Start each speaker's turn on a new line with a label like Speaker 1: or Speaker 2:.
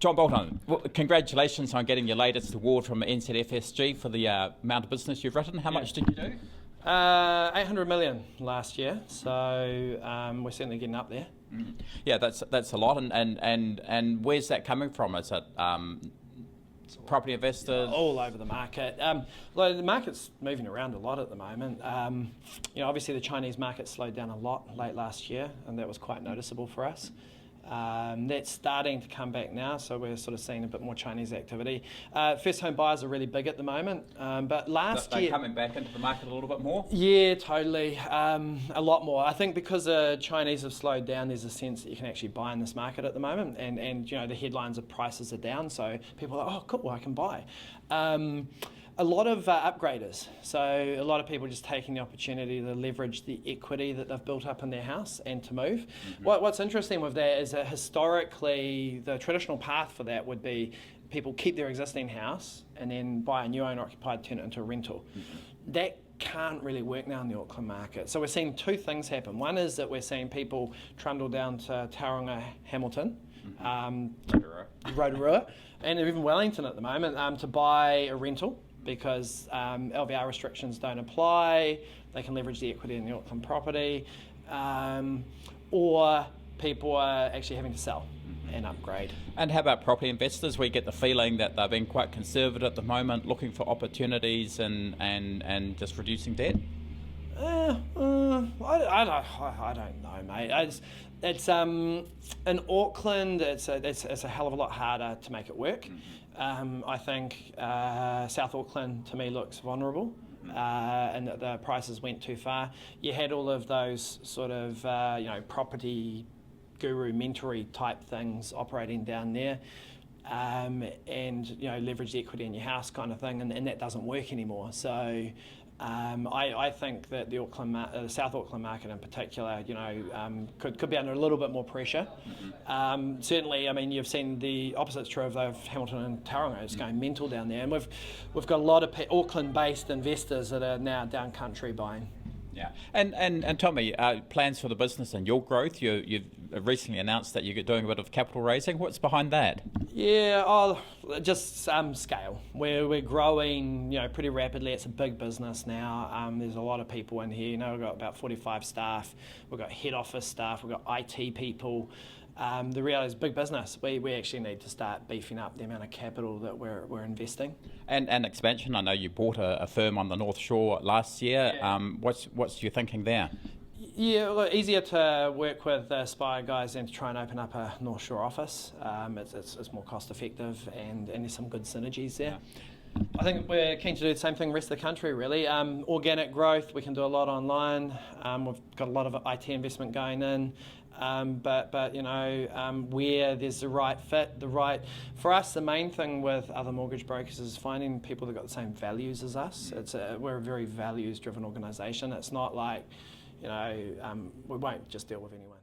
Speaker 1: John Bolton, well, congratulations on getting your latest award from NZFSG for the amount of business you've written. How much did you do?
Speaker 2: 800 million last year, so we're certainly getting up there.
Speaker 1: Yeah, that's a lot. And where's that coming from? Is it property investors?
Speaker 2: All over the market. The market's moving around a lot at the moment. Obviously the Chinese market slowed down a lot late last year, and that was quite noticeable for us. That's starting to come back now, so we're sort of seeing a bit more Chinese activity. First home buyers are really big at the moment, but last year...
Speaker 1: They're coming back into the market a little bit more?
Speaker 2: Yeah, totally. A lot more. I think because the Chinese have slowed down, there's a sense that you can actually buy in this market at the moment, and the headlines of prices are down, so people are like, oh, cool, I can buy. A lot of upgraders, so a lot of people just taking the opportunity to leverage the equity that they've built up in their house and to move. Mm-hmm. What's interesting with that is that historically the traditional path for that would be people keep their existing house and then buy a new owner-occupied, turn it into a rental. Mm-hmm. That can't really work now in the Auckland market. So we're seeing two things happen. One is that we're seeing people trundle down to Tauranga, Hamilton, Rotorua, and even Wellington at the moment to buy a rental, because LVR restrictions don't apply, they can leverage the equity in the Auckland property, or people are actually having to sell and upgrade.
Speaker 1: And how about property investors? We get the feeling that they're being quite conservative at the moment, looking for opportunities and just reducing debt?
Speaker 2: I don't know, mate. It's in Auckland, it's a hell of a lot harder to make it work. I think South Auckland to me looks vulnerable, and that the prices went too far. You had all of those sort of property guru mentory type things operating down there, and leverage the equity in your house kind of thing, and that doesn't work anymore. So I think that the South Auckland market in particular, could be under a little bit more pressure. Mm-hmm. Certainly, I mean, you've seen the opposite's true of Hamilton and Tauranga. It's going mental down there, and we've got a lot of Auckland-based investors that are now down country buying.
Speaker 1: Yeah, and tell me, plans for the business and your growth. You've recently announced that you're doing a bit of capital raising. What's behind that?
Speaker 2: Yeah, just scale. We're growing, pretty rapidly. It's a big business now. There's a lot of people in here. We've got about 45 staff. We've got head office staff. We've got IT people. The reality is big business. We actually need to start beefing up the amount of capital that we're investing. And
Speaker 1: expansion. I know you bought a firm on the North Shore last year. Yeah. What's your thinking there?
Speaker 2: Yeah, well, easier to work with Spire guys than to try and open up a North Shore office. It's more cost effective, and there's some good synergies there. Yeah. I think we're keen to do the same thing in the rest of the country, really. Organic growth, we can do a lot online. We've got a lot of IT investment going in. But where there's the right fit, for us, the main thing with other mortgage brokers is finding people that got the same values as us. We're a very values-driven organisation. It's not like, we won't just deal with anyone.